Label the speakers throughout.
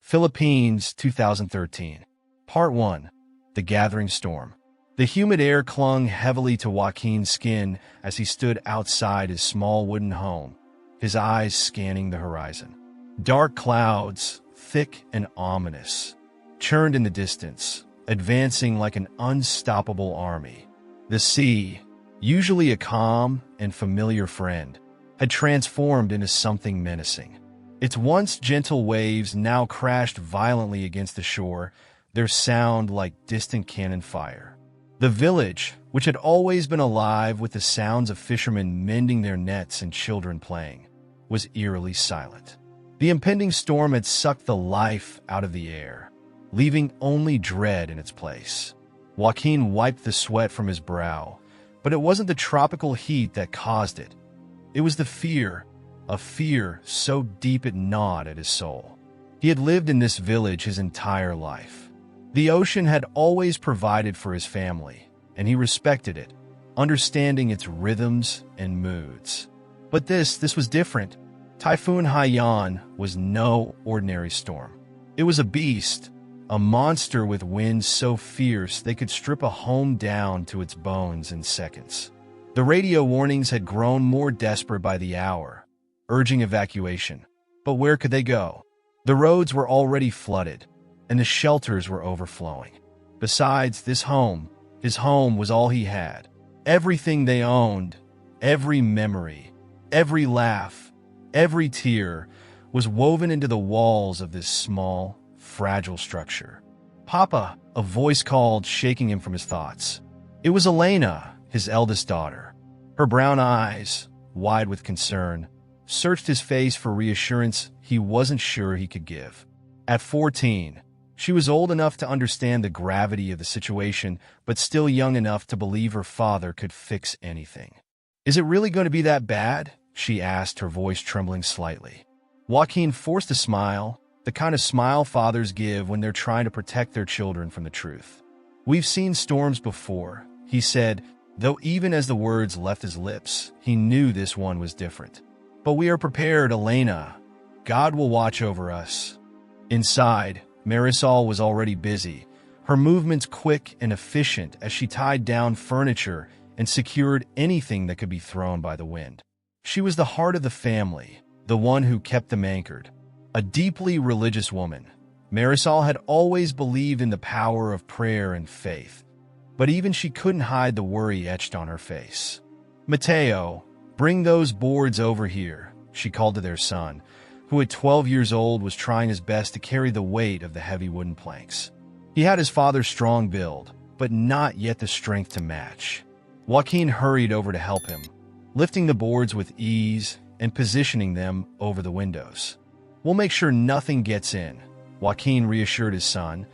Speaker 1: Philippines, 2013. Part 1. The Gathering Storm. The humid air clung heavily to Joaquin's skin as he stood outside his small wooden home, his eyes scanning the horizon. Dark clouds, thick and ominous, churned in the distance, advancing like an unstoppable army. The sea, usually a calm and familiar friend, had transformed into something menacing. Its once gentle waves now crashed violently against the shore, their sound like distant cannon fire. The village, which had always been alive with the sounds of fishermen mending their nets and children playing, was eerily silent. The impending storm had sucked the life out of the air, leaving only dread in its place. Joaquin wiped the sweat from his brow, but it wasn't the tropical heat that caused it. It was the fear, a fear so deep it gnawed at his soul. He had lived in this village his entire life. The ocean had always provided for his family, and he respected it, understanding its rhythms and moods. But this was different. Typhoon Haiyan was no ordinary storm. It was a beast, a monster with winds so fierce they could strip a home down to its bones in seconds. The radio warnings had grown more desperate by the hour, urging evacuation. But where could they go? The roads were already flooded, and the shelters were overflowing. Besides, his home was all he had. Everything they owned, every memory, every laugh, every tear was woven into the walls of this small, fragile structure. "Papa," a voice called, shaking him from his thoughts. It was Elena, his eldest daughter. Her brown eyes, wide with concern, searched his face for reassurance he wasn't sure he could give. At 14, she was old enough to understand the gravity of the situation, but still young enough to believe her father could fix anything. "Is it really going to be that bad?" she asked, her voice trembling slightly. Joaquin forced a smile, the kind of smile fathers give when they're trying to protect their children from the truth. "We've seen storms before," he said, though even as the words left his lips, he knew this one was different. "But we are prepared, Elena. God will watch over us." Inside, Marisol was already busy, her movements quick and efficient as she tied down furniture and secured anything that could be thrown by the wind. She was the heart of the family, the one who kept them anchored. A deeply religious woman, Marisol had always believed in the power of prayer and faith, but even she couldn't hide the worry etched on her face. "Mateo, bring those boards over here," she called to their son, who at 12 years old was trying his best to carry the weight of the heavy wooden planks. He had his father's strong build, but not yet the strength to match. Joaquin hurried over to help him, lifting the boards with ease and positioning them over the windows. "We'll make sure nothing gets in," Joaquin reassured his son,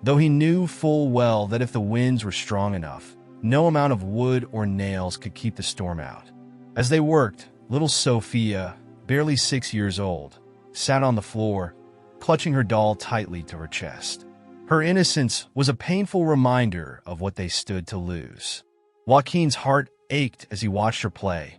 Speaker 1: though he knew full well that if the winds were strong enough, no amount of wood or nails could keep the storm out. As they worked, little Sophia, barely 6 years old, sat on the floor, clutching her doll tightly to her chest. Her innocence was a painful reminder of what they stood to lose. Joaquin's heart ached as he watched her play,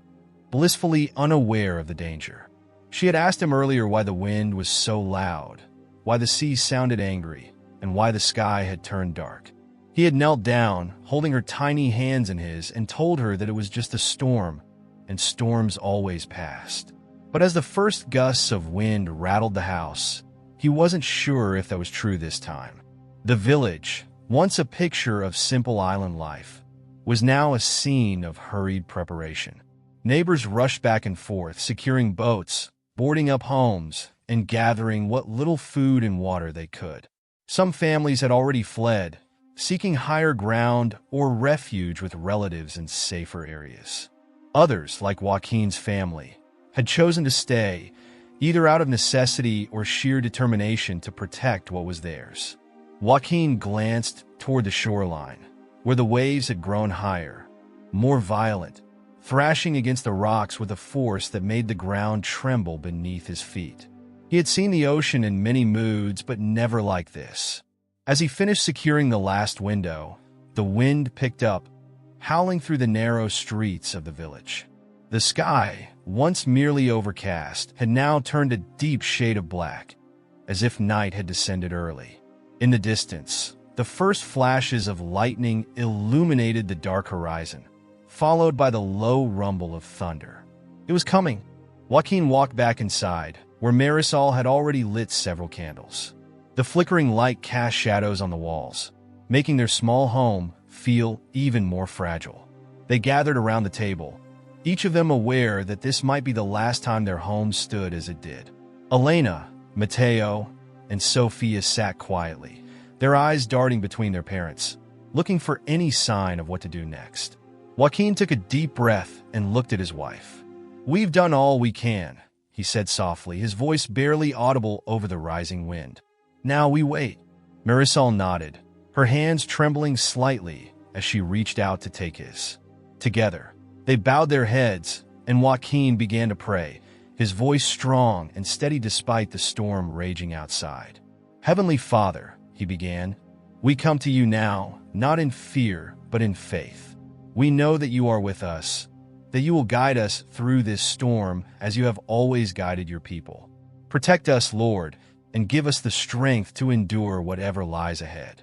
Speaker 1: blissfully unaware of the danger. She had asked him earlier why the wind was so loud, why the sea sounded angry, and why the sky had turned dark. He had knelt down, holding her tiny hands in his, and told her that it was just a storm, and storms always passed. But as the first gusts of wind rattled the house, he wasn't sure if that was true this time. The village, once a picture of simple island life, was now a scene of hurried preparation. Neighbors rushed back and forth, securing boats, boarding up homes, and gathering what little food and water they could. Some families had already fled, seeking higher ground or refuge with relatives in safer areas. Others, like Joaquin's family, had chosen to stay, either out of necessity or sheer determination to protect what was theirs. Joaquin glanced toward the shoreline, where the waves had grown higher, more violent, thrashing against the rocks with a force that made the ground tremble beneath his feet. He had seen the ocean in many moods, but never like this. As he finished securing the last window, the wind picked up, howling through the narrow streets of the village. The sky, once merely overcast, had now turned a deep shade of black, as if night had descended early. In the distance, the first flashes of lightning illuminated the dark horizon, followed by the low rumble of thunder. It was coming. Joaquin walked back inside, where Marisol had already lit several candles. The flickering light cast shadows on the walls, making their small home feel even more fragile. They gathered around the table, each of them aware that this might be the last time their home stood as it did. Elena, Mateo, and Sophia sat quietly, their eyes darting between their parents, looking for any sign of what to do next. Joaquin took a deep breath and looked at his wife. "We've done all we can," he said softly, his voice barely audible over the rising wind. "Now we wait." Marisol nodded, her hands trembling slightly as she reached out to take his. Together, they bowed their heads, and Joaquin began to pray, his voice strong and steady despite the storm raging outside. "Heavenly Father," he began, "we come to you now, not in fear, but in faith. We know that you are with us, that you will guide us through this storm as you have always guided your people. Protect us, Lord, and give us the strength to endure whatever lies ahead."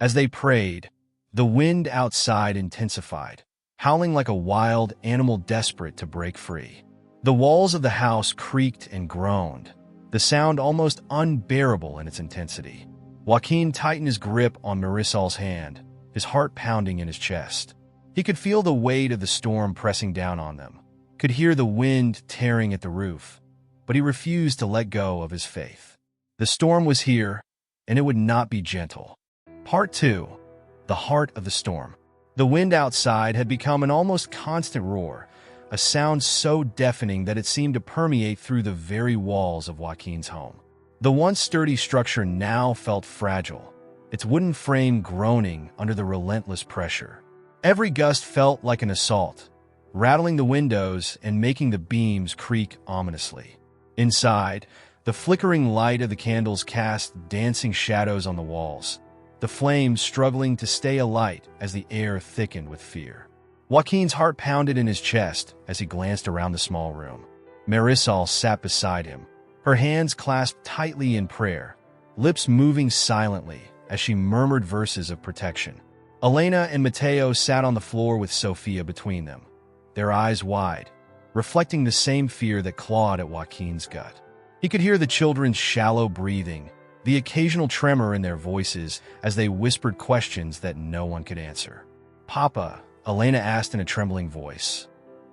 Speaker 1: As they prayed, the wind outside intensified, howling like a wild animal desperate to break free. The walls of the house creaked and groaned, the sound almost unbearable in its intensity. Joaquin tightened his grip on Marisol's hand, his heart pounding in his chest. He could feel the weight of the storm pressing down on them, could hear the wind tearing at the roof, but he refused to let go of his faith. The storm was here, and it would not be gentle. Part 2. The Heart of the Storm. The wind outside had become an almost constant roar, a sound so deafening that it seemed to permeate through the very walls of Joaquin's home. The once sturdy structure now felt fragile, its wooden frame groaning under the relentless pressure. Every gust felt like an assault, rattling the windows and making the beams creak ominously. Inside, the flickering light of the candles cast dancing shadows on the walls, the flames struggling to stay alight as the air thickened with fear. Joaquin's heart pounded in his chest as he glanced around the small room. Marisol sat beside him, her hands clasped tightly in prayer, lips moving silently as she murmured verses of protection. Elena and Mateo sat on the floor with Sophia between them, their eyes wide, reflecting the same fear that clawed at Joaquin's gut. He could hear the children's shallow breathing, the occasional tremor in their voices as they whispered questions that no one could answer. "Papa," Elena asked in a trembling voice,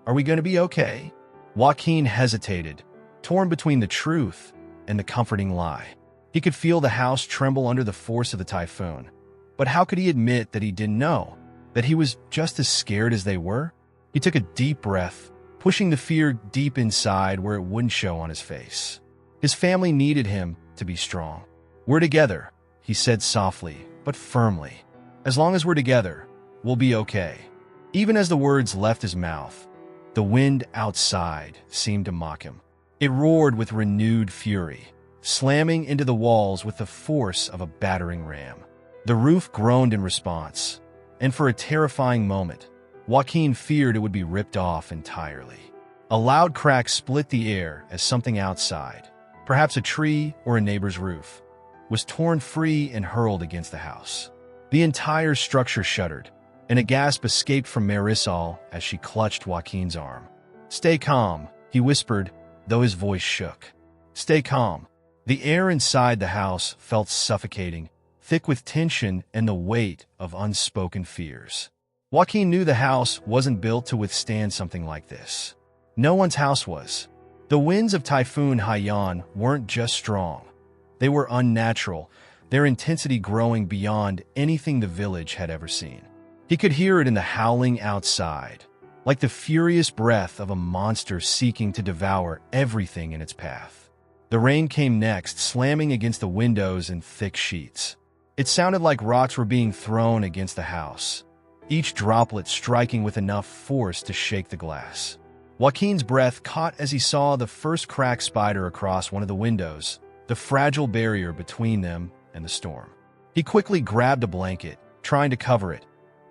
Speaker 1: "are we going to be okay?" Joaquin hesitated, torn between the truth and the comforting lie. He could feel the house tremble under the force of the typhoon, but how could he admit that he didn't know, that he was just as scared as they were? He took a deep breath, pushing the fear deep inside where it wouldn't show on his face. His family needed him to be strong. "We're together," he said softly, but firmly. "As long as we're together, we'll be okay." Even as the words left his mouth, the wind outside seemed to mock him. It roared with renewed fury, slamming into the walls with the force of a battering ram. The roof groaned in response, and for a terrifying moment, Joaquin feared it would be ripped off entirely. A loud crack split the air as something outside, perhaps a tree or a neighbor's roof, was torn free and hurled against the house. The entire structure shuddered, and a gasp escaped from Marisol as she clutched Joaquin's arm. "Stay calm," he whispered, though his voice shook. "Stay calm." The air inside the house felt suffocating, thick with tension and the weight of unspoken fears. Joaquin knew the house wasn't built to withstand something like this. No one's house was. The winds of Typhoon Haiyan weren't just strong. They were unnatural, their intensity growing beyond anything the village had ever seen. He could hear it in the howling outside, like the furious breath of a monster seeking to devour everything in its path. The rain came next, slamming against the windows in thick sheets. It sounded like rocks were being thrown against the house, each droplet striking with enough force to shake the glass. Joaquin's breath caught as he saw the first crack spider across one of the windows, the fragile barrier between them and the storm. He quickly grabbed a blanket, trying to cover it,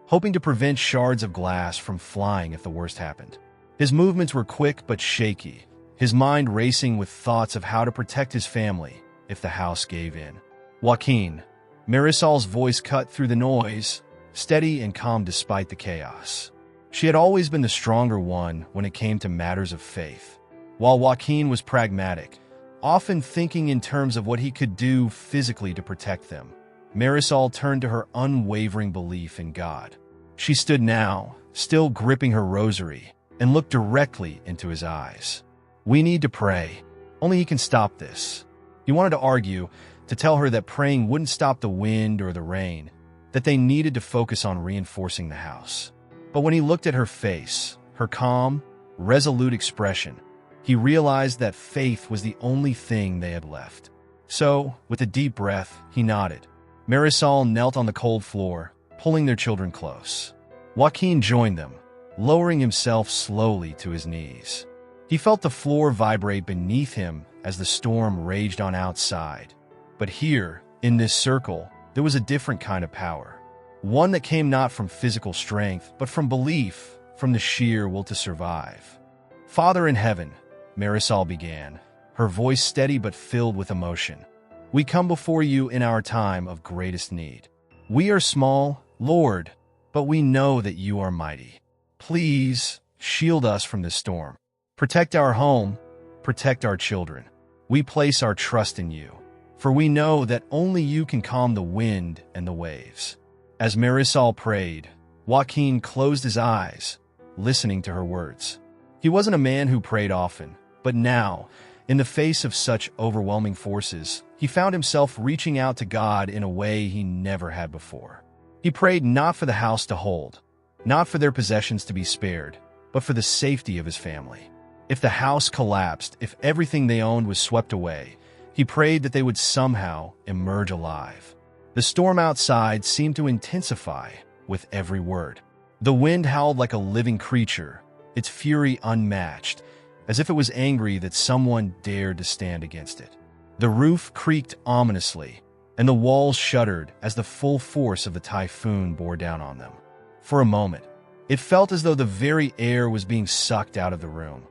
Speaker 1: hoping to prevent shards of glass from flying if the worst happened. His movements were quick but shaky, his mind racing with thoughts of how to protect his family if the house gave in. Joaquin, Marisol's voice cut through the noise, steady and calm despite the chaos. She had always been the stronger one when it came to matters of faith, while Joaquin was pragmatic, often thinking in terms of what he could do physically to protect them. Marisol turned to her unwavering belief in God. She stood now, still gripping her rosary, and looked directly into his eyes. "We need to pray. Only he can stop this." He wanted to argue, to tell her that praying wouldn't stop the wind or the rain, that they needed to focus on reinforcing the house. But when he looked at her face, her calm, resolute expression, he realized that faith was the only thing they had left. So, with a deep breath, he nodded. Marisol knelt on the cold floor, pulling their children close. Joaquin joined them, lowering himself slowly to his knees. He felt the floor vibrate beneath him as the storm raged on outside. But here, in this circle, there was a different kind of power. One that came not from physical strength, but from belief, from the sheer will to survive. "Father in heaven," Marisol began, her voice steady but filled with emotion, "we come before you in our time of greatest need. We are small, Lord, but we know that you are mighty. Please, shield us from this storm. Protect our home, protect our children. We place our trust in you, for we know that only you can calm the wind and the waves." As Marisol prayed, Joaquin closed his eyes, listening to her words. He wasn't a man who prayed often, but now, in the face of such overwhelming forces, he found himself reaching out to God in a way he never had before. He prayed not for the house to hold, not for their possessions to be spared, but for the safety of his family. If the house collapsed, if everything they owned was swept away, he prayed that they would somehow emerge alive. The storm outside seemed to intensify with every word. The wind howled like a living creature, its fury unmatched, as if it was angry that someone dared to stand against it. The roof creaked ominously, and the walls shuddered as the full force of the typhoon bore down on them. For a moment, it felt as though the very air was being sucked out of the room,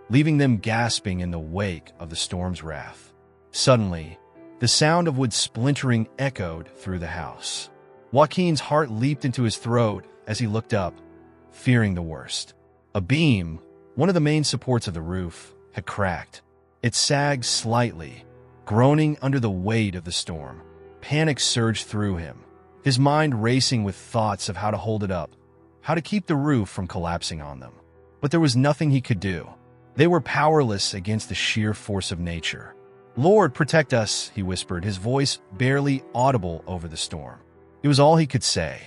Speaker 1: leaving them gasping in the wake of the storm's wrath. Suddenly, the sound of wood splintering echoed through the house. Joaquin's heart leaped into his throat as he looked up, fearing the worst. A beam, one of the main supports of the roof, had cracked. It sagged slightly, groaning under the weight of the storm. Panic surged through him, his mind racing with thoughts of how to hold it up, how to keep the roof from collapsing on them. But there was nothing he could do. They were powerless against the sheer force of nature. "Lord, protect us," he whispered, his voice barely audible over the storm. It was all he could say.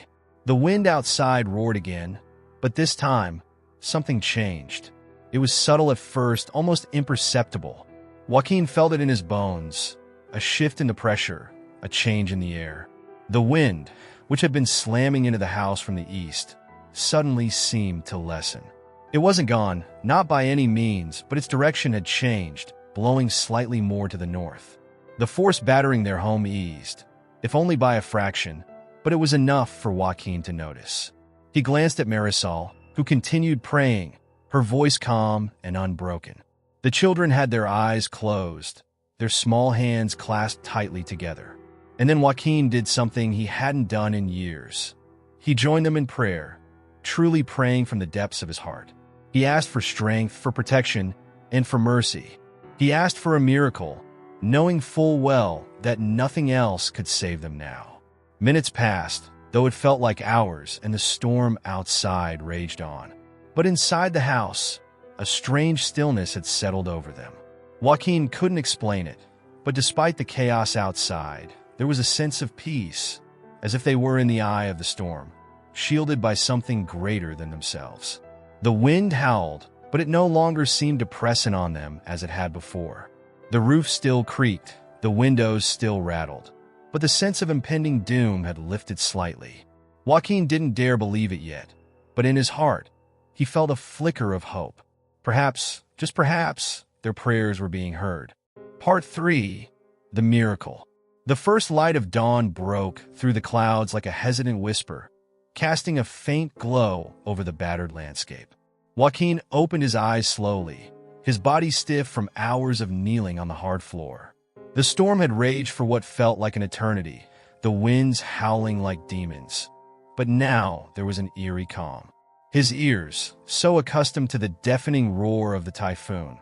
Speaker 1: The wind outside roared again, but this time, something changed. It was subtle at first, almost imperceptible. Joaquin felt it in his bones, a shift in the pressure, a change in the air. The wind, which had been slamming into the house from the east, suddenly seemed to lessen. It wasn't gone, not by any means, but its direction had changed, blowing slightly more to the north. The force battering their home eased, if only by a fraction, but it was enough for Joaquin to notice. He glanced at Marisol, who continued praying, her voice calm and unbroken. The children had their eyes closed, their small hands clasped tightly together. And then Joaquin did something he hadn't done in years. He joined them in prayer, truly praying from the depths of his heart. He asked for strength, for protection, and for mercy. He asked for a miracle, knowing full well that nothing else could save them now. Minutes passed, though it felt like hours, and the storm outside raged on. But inside the house, a strange stillness had settled over them. Joaquin couldn't explain it, but despite the chaos outside, there was a sense of peace, as if they were in the eye of the storm, shielded by something greater than themselves. The wind howled, but it no longer seemed to press in on them as it had before. The roof still creaked, the windows still rattled, but the sense of impending doom had lifted slightly. Joaquin didn't dare believe it yet, but in his heart, he felt a flicker of hope. Perhaps, just perhaps, their prayers were being heard. Part 3. The Miracle. The first light of dawn broke through the clouds like a hesitant whisper, casting a faint glow over the battered landscape. Joaquin opened his eyes slowly, his body stiff from hours of kneeling on the hard floor. The storm had raged for what felt like an eternity, the winds howling like demons. But now there was an eerie calm. His ears, so accustomed to the deafening roar of the typhoon,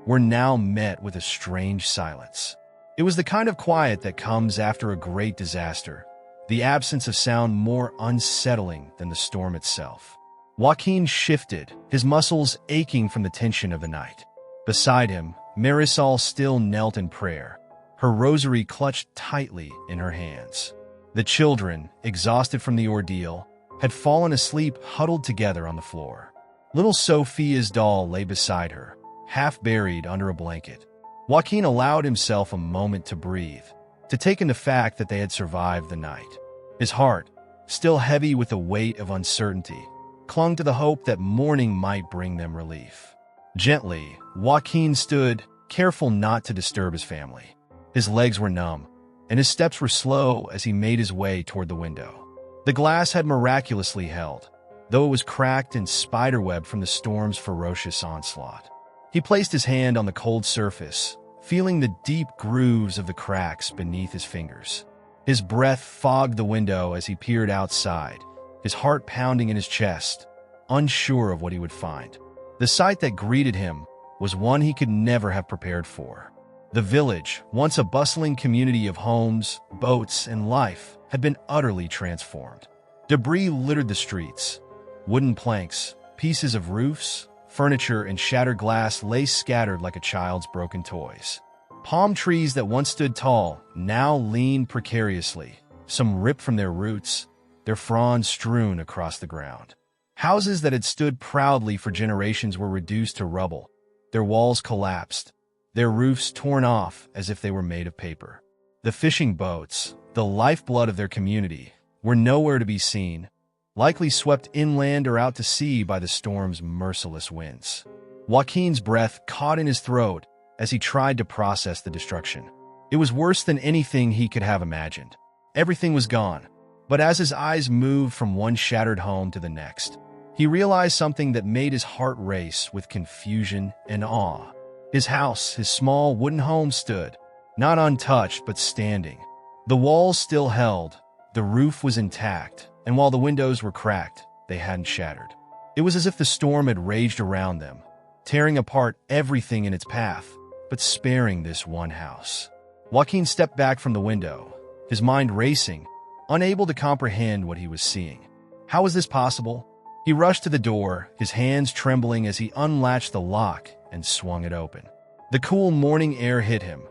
Speaker 1: were now met with a strange silence. It was the kind of quiet that comes after a great disaster, the absence of sound more unsettling than the storm itself. Joaquin shifted, his muscles aching from the tension of the night. Beside him, Marisol still knelt in prayer, her rosary clutched tightly in her hands. The children, exhausted from the ordeal, had fallen asleep huddled together on the floor. Little Sophia's doll lay beside her, half buried under a blanket. Joaquin allowed himself a moment to breathe, to take in the fact that they had survived the night. His heart, still heavy with the weight of uncertainty, clung to the hope that morning might bring them relief. Gently, Joaquin stood, careful not to disturb his family. His legs were numb, and his steps were slow as he made his way toward the window. The glass had miraculously held, though it was cracked and spiderwebbed from the storm's ferocious onslaught. He placed his hand on the cold surface, feeling the deep grooves of the cracks beneath his fingers. His breath fogged the window as he peered outside, his heart pounding in his chest, unsure of what he would find. The sight that greeted him was one he could never have prepared for. The village, once a bustling community of homes, boats, and life, had been utterly transformed. Debris littered the streets. Wooden planks, pieces of roofs, furniture, and shattered glass lay scattered like a child's broken toys. Palm trees that once stood tall now leaned precariously, some ripped from their roots, their fronds strewn across the ground. Houses that had stood proudly for generations were reduced to rubble, their walls collapsed, their roofs torn off as if they were made of paper. The fishing boats, the lifeblood of their community, were nowhere to be seen, likely swept inland or out to sea by the storm's merciless winds. Joaquin's breath caught in his throat as he tried to process the destruction. It was worse than anything he could have imagined. Everything was gone, but as his eyes moved from one shattered home to the next, he realized something that made his heart race with confusion and awe. His house, his small wooden home stood, not untouched but standing. The walls still held, the roof was intact, and while the windows were cracked, they hadn't shattered. It was as if the storm had raged around them, tearing apart everything in its path, but sparing this one house. Joaquin stepped back from the window, his mind racing, unable to comprehend what he was seeing. How was this possible? He rushed to the door, his hands trembling as he unlatched the lock and swung it open. The cool morning air hit him,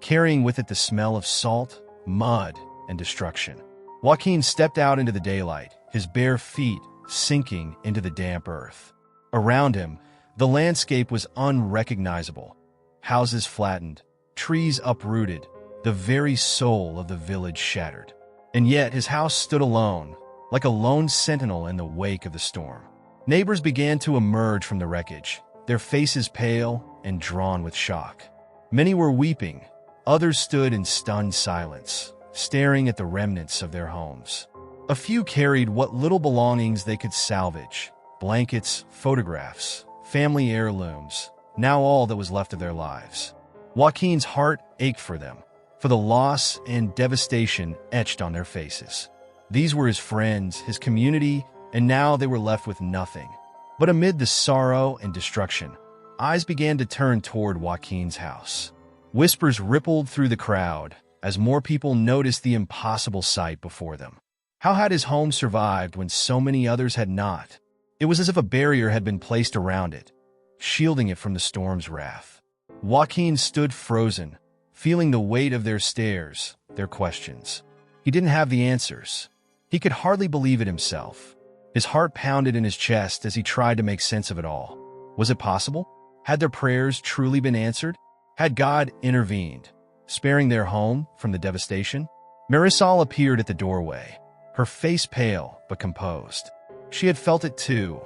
Speaker 1: carrying with it the smell of salt, mud, and destruction. Joaquin stepped out into the daylight, his bare feet sinking into the damp earth. Around him, the landscape was unrecognizable. Houses flattened, trees uprooted, the very soul of the village shattered. And yet his house stood alone, like a lone sentinel in the wake of the storm. Neighbors began to emerge from the wreckage, their faces pale and drawn with shock. Many were weeping, others stood in stunned silence, staring at the remnants of their homes. A few carried what little belongings they could salvage: blankets, photographs, family heirlooms, now all that was left of their lives. Joaquin's heart ached for them, for the loss and devastation etched on their faces. These were his friends, his community, and now they were left with nothing. But amid the sorrow and destruction, eyes began to turn toward Joaquin's house. Whispers rippled through the crowd as more people noticed the impossible sight before them. How had his home survived when so many others had not? It was as if a barrier had been placed around it, shielding it from the storm's wrath. Joaquin stood frozen, feeling the weight of their stares, their questions. He didn't have the answers. He could hardly believe it himself. His heart pounded in his chest as he tried to make sense of it all. Was it possible? Had their prayers truly been answered? Had God intervened, sparing their home from the devastation? Marisol appeared at the doorway, her face pale but composed. She had felt it too.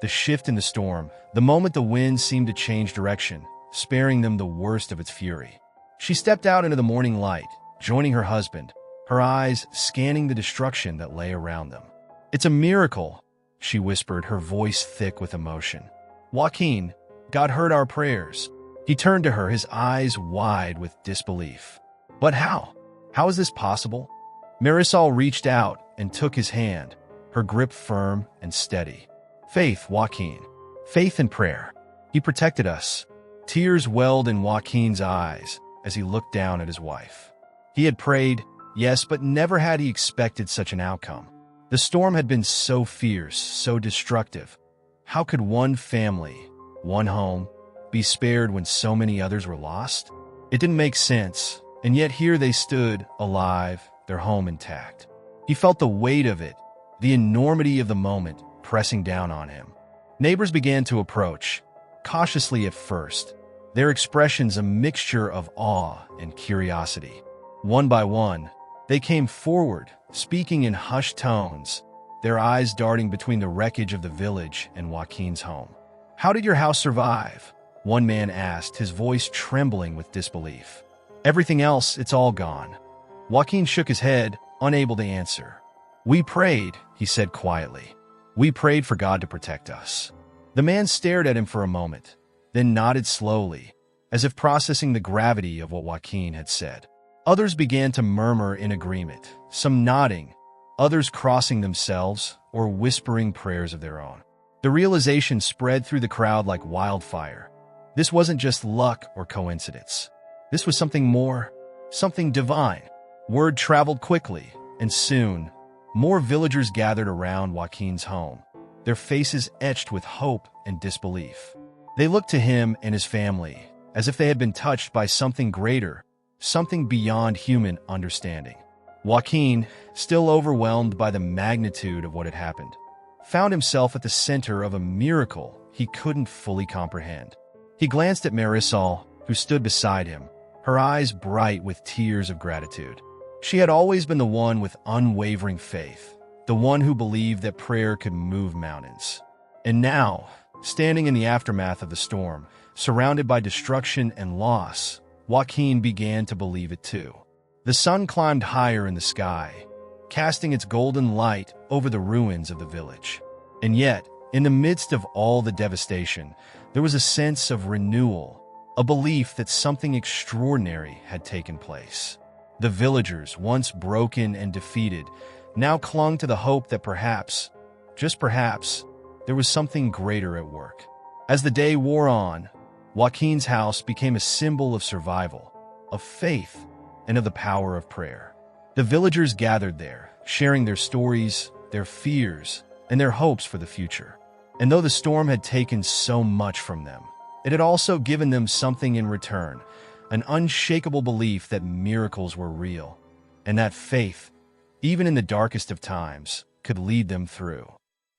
Speaker 1: The shift in the storm, the moment the wind seemed to change direction, sparing them the worst of its fury. She stepped out into the morning light, joining her husband, her eyes scanning the destruction that lay around them. "It's a miracle," she whispered, her voice thick with emotion. "Joaquin, God heard our prayers." He turned to her, his eyes wide with disbelief. But how? How is this possible? Marisol reached out and took his hand, her grip firm and steady. Faith, Joaquin. Faith and prayer. He protected us. Tears welled in Joaquin's eyes as he looked down at his wife. He had prayed, yes, but never had he expected such an outcome. The storm had been so fierce, so destructive. How could one family, one home, be spared when so many others were lost? It didn't make sense, and yet here they stood, alive, their home intact. He felt the weight of it, the enormity of the moment pressing down on him. Neighbors began to approach, cautiously at first, their expressions a mixture of awe and curiosity. One by one, they came forward, speaking in hushed tones, their eyes darting between the wreckage of the village and Joaquin's home. "How did your house survive?" one man asked, his voice trembling with disbelief. "Everything else, it's all gone." Joaquin shook his head, unable to answer. "We prayed," he said quietly. "We prayed for God to protect us." The man stared at him for a moment, then nodded slowly, as if processing the gravity of what Joaquin had said. Others began to murmur in agreement, some nodding, others crossing themselves or whispering prayers of their own. The realization spread through the crowd like wildfire. This wasn't just luck or coincidence. This was something more, something divine. Word traveled quickly, and soon, more villagers gathered around Joaquin's home, their faces etched with hope and disbelief. They looked to him and his family, as if they had been touched by something greater, something beyond human understanding. Joaquin, still overwhelmed by the magnitude of what had happened, found himself at the center of a miracle he couldn't fully comprehend. He glanced at Marisol, who stood beside him, her eyes bright with tears of gratitude. She had always been the one with unwavering faith, the one who believed that prayer could move mountains. And now, standing in the aftermath of the storm, surrounded by destruction and loss, Joaquin began to believe it too. The sun climbed higher in the sky, casting its golden light over the ruins of the village. And yet, in the midst of all the devastation, there was a sense of renewal, a belief that something extraordinary had taken place. The villagers, once broken and defeated, now clung to the hope that perhaps, just perhaps, there was something greater at work. As the day wore on, Joaquin's house became a symbol of survival, of faith, and of the power of prayer. The villagers gathered there, sharing their stories, their fears, and their hopes for the future. And though the storm had taken so much from them, it had also given them something in return, an unshakable belief that miracles were real, and that faith, even in the darkest of times, could lead them through.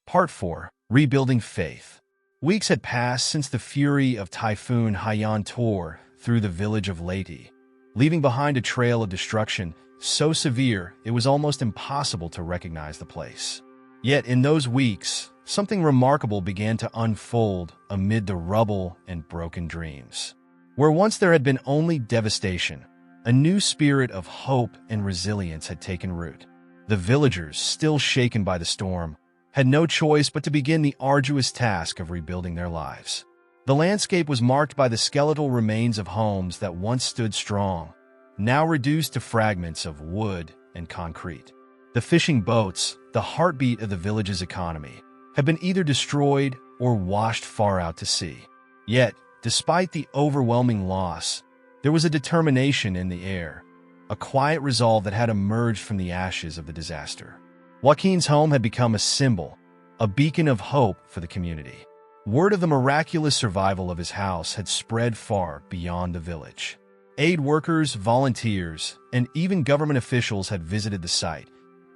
Speaker 1: Part 4. Rebuilding Faith. Weeks had passed since the fury of Typhoon Haiyan tore through the village of Leyte, leaving behind a trail of destruction so severe it was almost impossible to recognize the place. Yet in those weeks, something remarkable began to unfold amid the rubble and broken dreams. Where once there had been only devastation, a new spirit of hope and resilience had taken root. The villagers, still shaken by the storm, had no choice but to begin the arduous task of rebuilding their lives. The landscape was marked by the skeletal remains of homes that once stood strong, now reduced to fragments of wood and concrete. The fishing boats, the heartbeat of the village's economy, had been either destroyed or washed far out to sea. Yet, despite the overwhelming loss, there was a determination in the air, a quiet resolve that had emerged from the ashes of the disaster. Joaquin's home had become a symbol, a beacon of hope for the community. Word of the miraculous survival of his house had spread far beyond the village. Aid workers, volunteers, and even government officials had visited the site,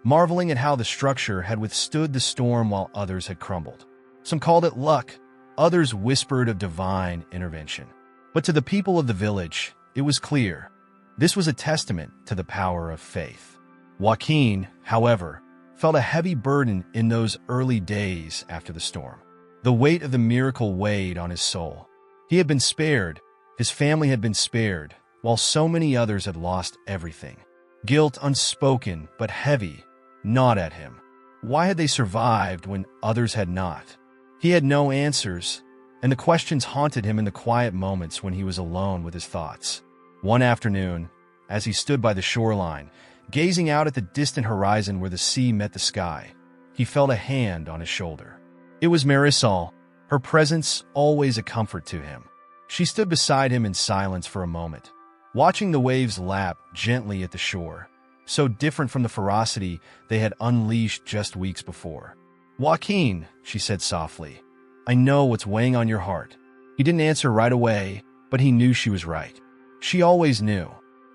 Speaker 1: marveling at how the structure had withstood the storm while others had crumbled. Some called it luck, others whispered of divine intervention. But to the people of the village, it was clear. This was a testament to the power of faith. Joaquin, however, felt a heavy burden in those early days after the storm. The weight of the miracle weighed on his soul. He had been spared, his family had been spared, while so many others had lost everything. Guilt, unspoken but heavy, gnawed at him. Why had they survived when others had not? He had no answers, and the questions haunted him in the quiet moments when he was alone with his thoughts. One afternoon, as he stood by the shoreline, gazing out at the distant horizon where the sea met the sky. He felt a hand on his shoulder. It was Marisol, her presence always a comfort to him. She stood beside him in silence for a moment, watching the waves lap gently at the shore, so different from the ferocity they had unleashed just weeks before. "Joaquin," she said softly, "I know what's weighing on your heart." He didn't answer right away, but he knew she was right. She always knew.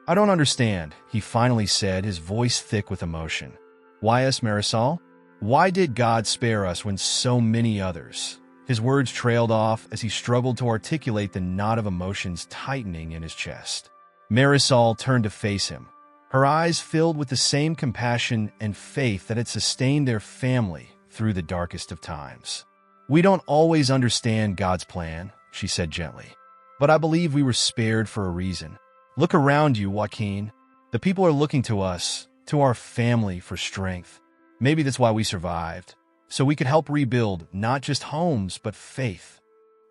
Speaker 1: "I don't understand," he finally said, his voice thick with emotion. "Why us, Marisol? Why did God spare us when so many others?" His words trailed off as he struggled to articulate the knot of emotions tightening in his chest. Marisol turned to face him, her eyes filled with the same compassion and faith that had sustained their family through the darkest of times. "We don't always understand God's plan," she said gently, "but I believe we were spared for a reason. Look around you, Joaquin. The people are looking to us, to our family, for strength. Maybe that's why we survived, so we could help rebuild not just homes, but faith."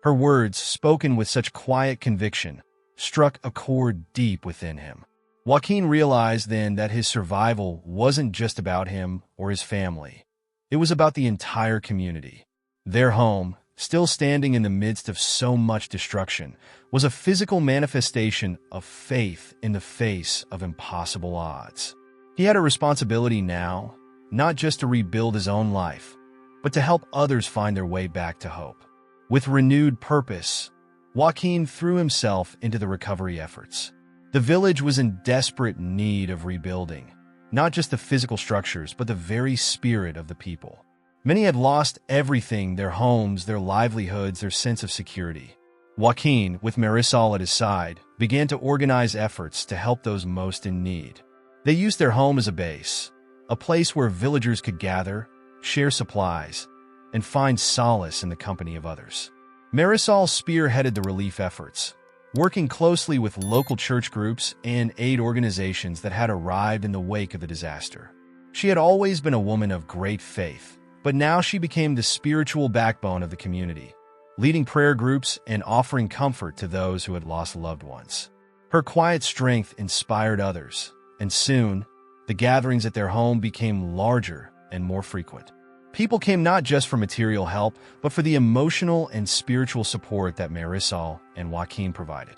Speaker 1: Her words, spoken with such quiet conviction, struck a chord deep within him. Joaquin realized then that his survival wasn't just about him or his family. It was about the entire community. Their home, still standing in the midst of so much destruction, was a physical manifestation of faith in the face of impossible odds. He had a responsibility now, not just to rebuild his own life, but to help others find their way back to hope. With renewed purpose, Joaquin threw himself into the recovery efforts. The village was in desperate need of rebuilding, not just the physical structures, but the very spirit of the people. Many had lost everything: their homes, their livelihoods, their sense of security. Joaquin, with Marisol at his side, began to organize efforts to help those most in need. They used their home as a base, a place where villagers could gather, share supplies, and find solace in the company of others. Marisol spearheaded the relief efforts, working closely with local church groups and aid organizations that had arrived in the wake of the disaster. She had always been a woman of great faith, but now she became the spiritual backbone of the community, leading prayer groups and offering comfort to those who had lost loved ones. Her quiet strength inspired others, and soon, the gatherings at their home became larger and more frequent. People came not just for material help, but for the emotional and spiritual support that Marisol and Joaquin provided.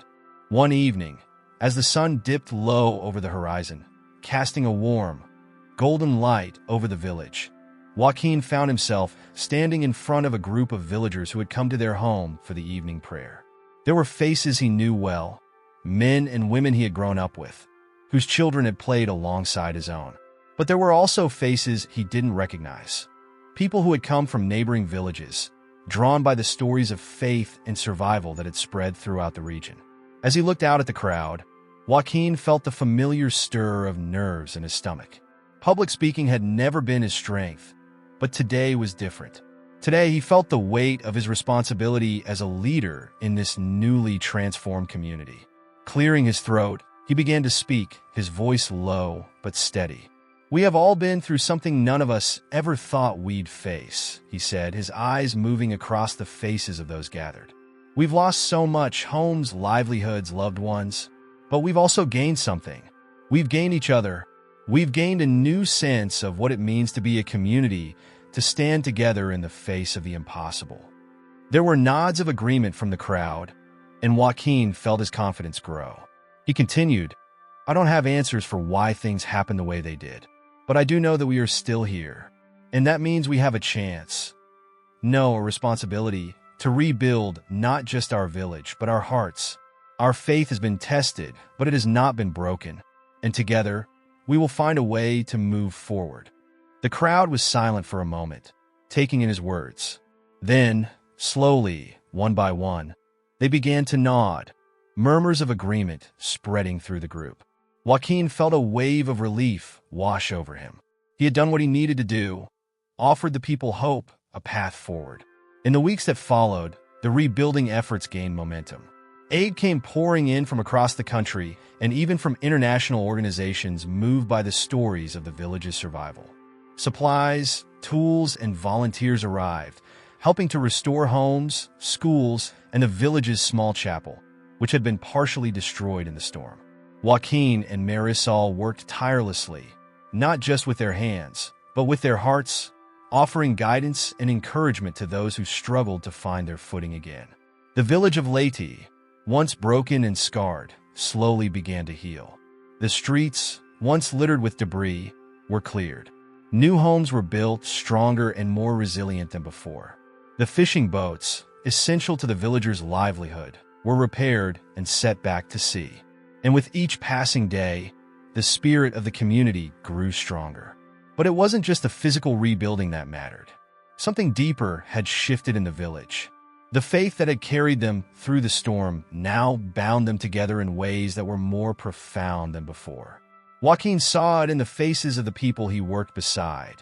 Speaker 1: One evening, as the sun dipped low over the horizon, casting a warm, golden light over the village, Joaquin found himself standing in front of a group of villagers who had come to their home for the evening prayer. There were faces he knew well, men and women he had grown up with, whose children had played alongside his own. But there were also faces he didn't recognize. People who had come from neighboring villages, drawn by the stories of faith and survival that had spread throughout the region. As he looked out at the crowd, Joaquin felt the familiar stir of nerves in his stomach. Public speaking had never been his strength, but today was different. Today he felt the weight of his responsibility as a leader in this newly transformed community. Clearing his throat, he began to speak, his voice low but steady. "We have all been through something none of us ever thought we'd face," he said, his eyes moving across the faces of those gathered. "We've lost so much: homes, livelihoods, loved ones. But we've also gained something. We've gained each other. We've gained a new sense of what it means to be a community, to stand together in the face of the impossible." There were nods of agreement from the crowd, and Joaquin felt his confidence grow. He continued, "I don't have answers for why things happened the way they did, but I do know that we are still here, and that means we have a chance. No, a responsibility to rebuild not just our village, but our hearts. Our faith has been tested, but it has not been broken, and together, we will find a way to move forward." The crowd was silent for a moment, taking in his words. Then, slowly, one by one, they began to nod, murmurs of agreement spreading through the group. Joaquin felt a wave of relief wash over him. He had done what he needed to do, offered the people hope, a path forward. In the weeks that followed, the rebuilding efforts gained momentum. Aid came pouring in from across the country and even from international organizations moved by the stories of the village's survival. Supplies, tools, and volunteers arrived, helping to restore homes, schools, and the village's small chapel, which had been partially destroyed in the storm. Joaquin and Marisol worked tirelessly, not just with their hands, but with their hearts, offering guidance and encouragement to those who struggled to find their footing again. The village of Leyte, once broken and scarred, slowly began to heal. The streets, once littered with debris, were cleared. New homes were built, stronger and more resilient than before. The fishing boats, essential to the villagers' livelihood, were repaired and set back to sea. And with each passing day, the spirit of the community grew stronger. But it wasn't just the physical rebuilding that mattered. Something deeper had shifted in the village. The faith that had carried them through the storm now bound them together in ways that were more profound than before. Joaquin saw it in the faces of the people he worked beside,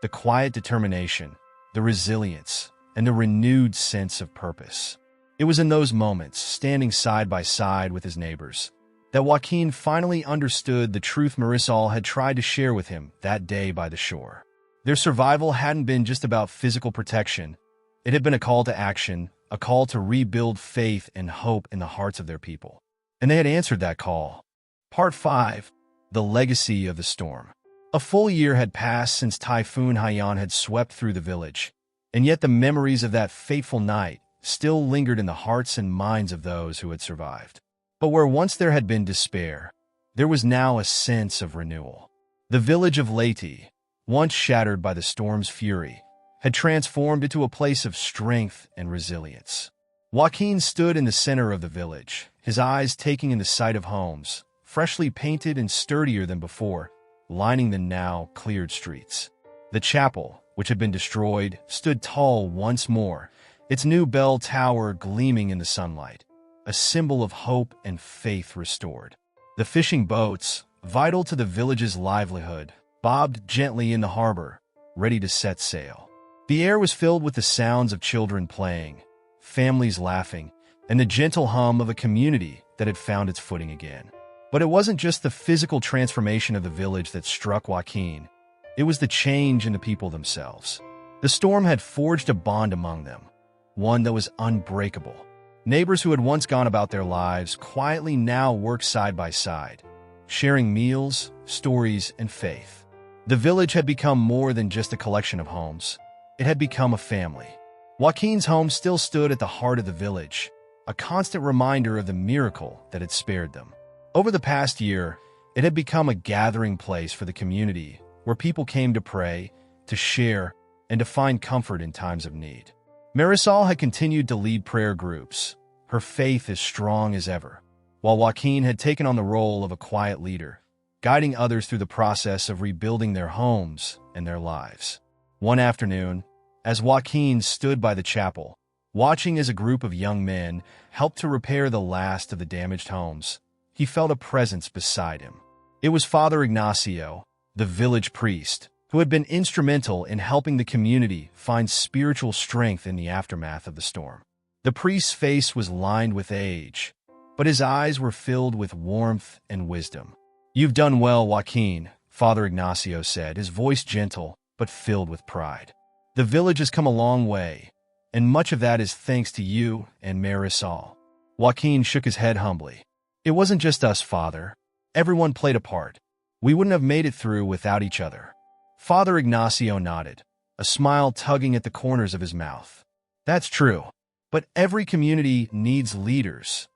Speaker 1: the quiet determination, the resilience, and the renewed sense of purpose. It was in those moments, standing side by side with his neighbors, that Joaquin finally understood the truth Marisol had tried to share with him that day by the shore. Their survival hadn't been just about physical protection. It had been a call to action, a call to rebuild faith and hope in the hearts of their people. And they had answered that call. Part 5. The Legacy of the Storm. A full year had passed since Typhoon Haiyan had swept through the village, and yet the memories of that fateful night still lingered in the hearts and minds of those who had survived. But where once there had been despair, there was now a sense of renewal. The village of Leyte, once shattered by the storm's fury, had transformed into a place of strength and resilience. Joaquin stood in the center of the village, his eyes taking in the sight of homes, freshly painted and sturdier than before, lining the now cleared streets. The chapel, which had been destroyed, stood tall once more, its new bell tower gleaming in the sunlight, a symbol of hope and faith restored. The fishing boats, vital to the village's livelihood, bobbed gently in the harbor, ready to set sail. The air was filled with the sounds of children playing, families laughing, and the gentle hum of a community that had found its footing again. But it wasn't just the physical transformation of the village that struck Joaquin. It was the change in the people themselves. The storm had forged a bond among them, one that was unbreakable. Neighbors who had once gone about their lives quietly now worked side by side, sharing meals, stories, and faith. The village had become more than just a collection of homes. It had become a family. Joaquin's home still stood at the heart of the village, a constant reminder of the miracle that had spared them. Over the past year, it had become a gathering place for the community where people came to pray, to share, and to find comfort in times of need. Marisol had continued to lead prayer groups, her faith as strong as ever, while Joaquin had taken on the role of a quiet leader, guiding others through the process of rebuilding their homes and their lives. One afternoon, as Joaquin stood by the chapel, watching as a group of young men helped to repair the last of the damaged homes, he felt a presence beside him. It was Father Ignacio, the village priest, who had been instrumental in helping the community find spiritual strength in the aftermath of the storm. The priest's face was lined with age, but his eyes were filled with warmth and wisdom. "You've done well, Joaquin," Father Ignacio said, his voice gentle but filled with pride. "The village has come a long way, and much of that is thanks to you and Marisol." Joaquin shook his head humbly. "It wasn't just us, Father. Everyone played a part. We wouldn't have made it through without each other." Father Ignacio nodded, a smile tugging at the corners of his mouth. "That's true, but every community needs leaders,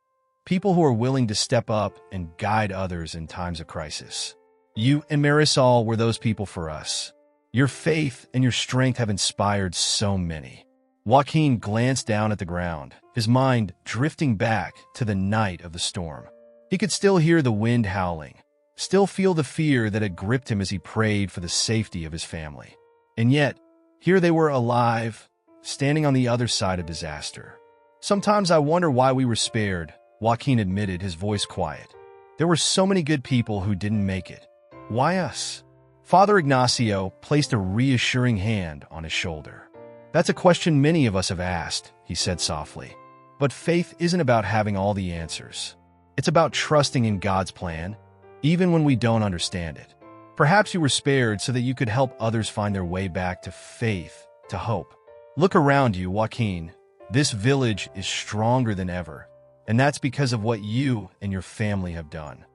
Speaker 1: people who are willing to step up and guide others in times of crisis. You and Marisol were those people for us. Your faith and your strength have inspired so many." Joaquin glanced down at the ground, his mind drifting back to the night of the storm. He could still hear the wind howling, still feel the fear that had gripped him as he prayed for the safety of his family. And yet, here they were alive, standing on the other side of disaster. "Sometimes I wonder why we were spared," Joaquin admitted, his voice quiet. "There were so many good people who didn't make it. Why us?" Father Ignacio placed a reassuring hand on his shoulder. "That's a question many of us have asked," he said softly. "But faith isn't about having all the answers. It's about trusting in God's plan, even when we don't understand it. Perhaps you were spared so that you could help others find their way back to faith, to hope. Look around you, Joaquin. This village is stronger than ever, and that's because of what you and your family have done."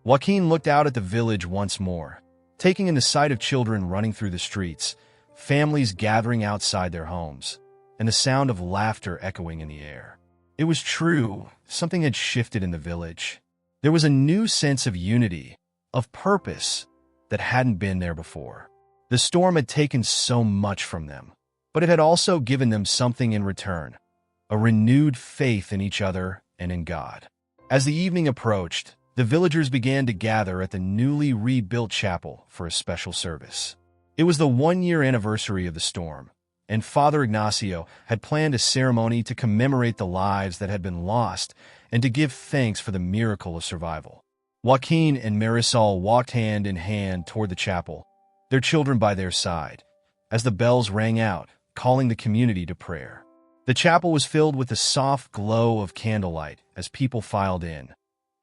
Speaker 1: Joaquin looked out at the village once more, taking in the sight of children running through the streets, families gathering outside their homes, and the sound of laughter echoing in the air. It was true, something had shifted in the village. There was a new sense of unity, of purpose, that hadn't been there before. The storm had taken so much from them, but it had also given them something in return, a renewed faith in each other and in God. As the evening approached, the villagers began to gather at the newly rebuilt chapel for a special service. It was the one-year anniversary of the storm, and Father Ignacio had planned a ceremony to commemorate the lives that had been lost and to give thanks for the miracle of survival. Joaquin and Marisol walked hand in hand toward the chapel, their children by their side, as the bells rang out, calling the community to prayer. The chapel was filled with the soft glow of candlelight as people filed in,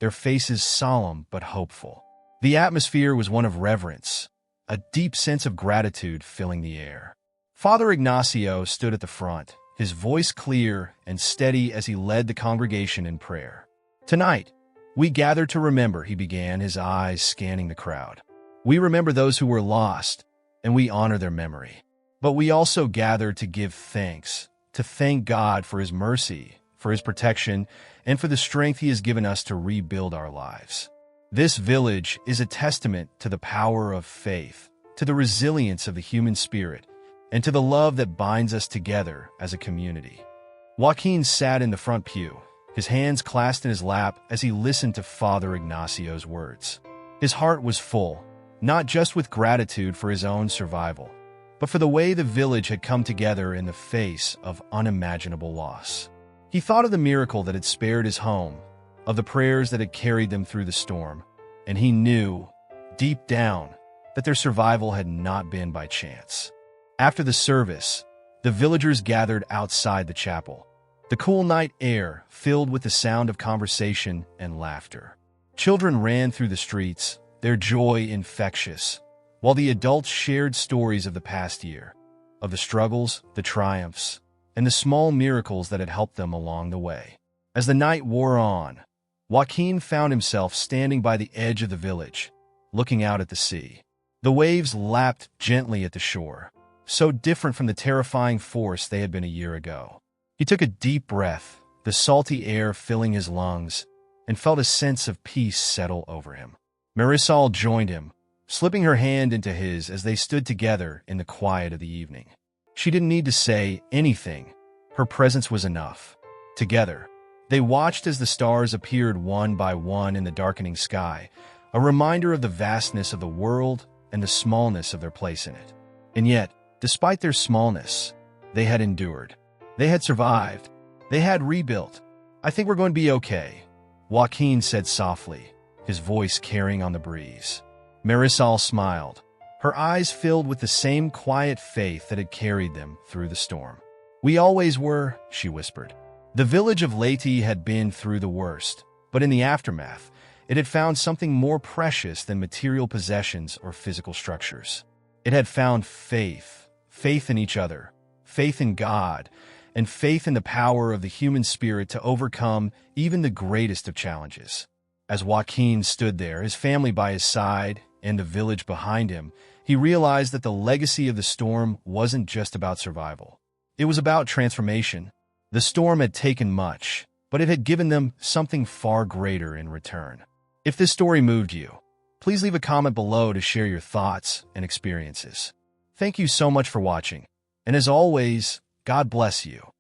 Speaker 1: their faces solemn but hopeful. The atmosphere was one of reverence, a deep sense of gratitude filling the air. Father Ignacio stood at the front, his voice clear and steady as he led the congregation in prayer. "Tonight, we gather to remember," he began, his eyes scanning the crowd. "We remember those who were lost, and we honor their memory. But we also gather to give thanks, to thank God for His mercy, for His protection, and for the strength He has given us to rebuild our lives. This village is a testament to the power of faith, to the resilience of the human spirit, and to the love that binds us together as a community." Joaquin sat in the front pew, his hands clasped in his lap as he listened to Father Ignacio's words. His heart was full, not just with gratitude for his own survival, but for the way the village had come together in the face of unimaginable loss. He thought of the miracle that had spared his home, of the prayers that had carried them through the storm, and he knew, deep down, that their survival had not been by chance. After the service, the villagers gathered outside the chapel, the cool night air filled with the sound of conversation and laughter. Children ran through the streets, their joy infectious, while the adults shared stories of the past year, of the struggles, the triumphs, and the small miracles that had helped them along the way. As the night wore on, Joaquin found himself standing by the edge of the village, looking out at the sea. The waves lapped gently at the shore, so different from the terrifying force they had been a year ago. He took a deep breath, the salty air filling his lungs, and felt a sense of peace settle over him. Marisol joined him, slipping her hand into his as they stood together in the quiet of the evening. She didn't need to say anything. Her presence was enough. Together, they watched as the stars appeared one by one in the darkening sky, a reminder of the vastness of the world and the smallness of their place in it. And yet, despite their smallness, they had endured. They had survived. They had rebuilt. "I think we're going to be okay," Joaquin said softly, his voice carrying on the breeze. Marisol smiled, her eyes filled with the same quiet faith that had carried them through the storm. "We always were," she whispered. The village of Leyte had been through the worst, but in the aftermath, it had found something more precious than material possessions or physical structures. It had found faith, faith in each other, faith in God, and faith in the power of the human spirit to overcome even the greatest of challenges. As Joaquin stood there, his family by his side and the village behind him, he realized that the legacy of the storm wasn't just about survival. It was about transformation. The storm had taken much, but it had given them something far greater in return. If this story moved you, please leave a comment below to share your thoughts and experiences. Thank you so much for watching, and as always, God bless you.